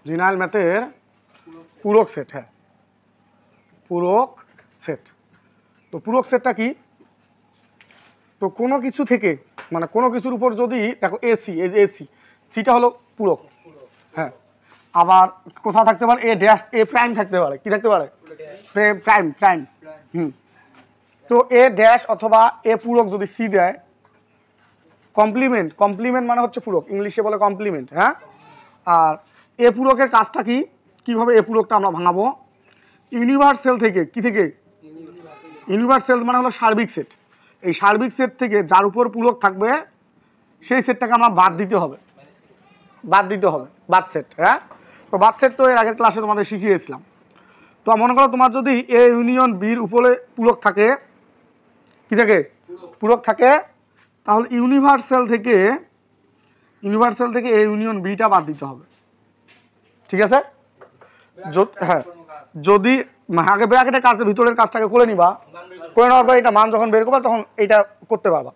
জিনাইল ম্যাথের পূরক সেট। হ্যাঁ, পূরক সেট। তো পূরক সেটটা কি? তো কোনো কিছু থেকে মানে কোনো কিছুর উপর যদি দেখো এসি, এই যে এসি, সিটা হলো পূরক। হ্যাঁ, আবার কোথাও থাকতে পারে এ ড্যাশ এ প্রাইম থাকতে পারে, কি থাকতে পারে? Prime prime. তো এ ড্যাশ অথবা এ পূরক যদি সি দেয়, কমপ্লিমেন্ট, কমপ্লিমেন্ট মানে হচ্ছে পূরক, ইংলিশে বলে কমপ্লিমেন্ট। হ্যাঁ, আর এ পূরকের কাজটা কি, কিভাবে এ পূরকটা আমরা ভাঙাবো? ইউনিভার্সাল থেকে, কি থেকে? ইউনিভার্সাল মানে হলো সার্বিক সেট। এই সার্বিক সেট থেকে যার উপর পূরক থাকবে সেই সেটটাকে আমরা বাদ দিতে হবে, বাদ দিতে হবে, বাদ সেট। হ্যাঁ, তো বাদ সেট তো এর আগের ক্লাসে তোমাদের শিখিয়েছিলাম। তো মনে করো তোমার যদি এ ইউনিয়ন বির উপরে পূরক থাকে, কি থাকে? পূরক থাকে, তাহলে ইউনিভার্সাল থেকে এ ইউনিয়ন বিটা বাদ দিতে হবে। ঠিক আছে? হ্যাঁ, যদি আগে ব্র্যাকেটের কাজটা ভিতরের কাজটাকে করে নিবা, করে নেওয়ার পর এটা মান যখন বের করবা তখন এইটা করতে পারবা।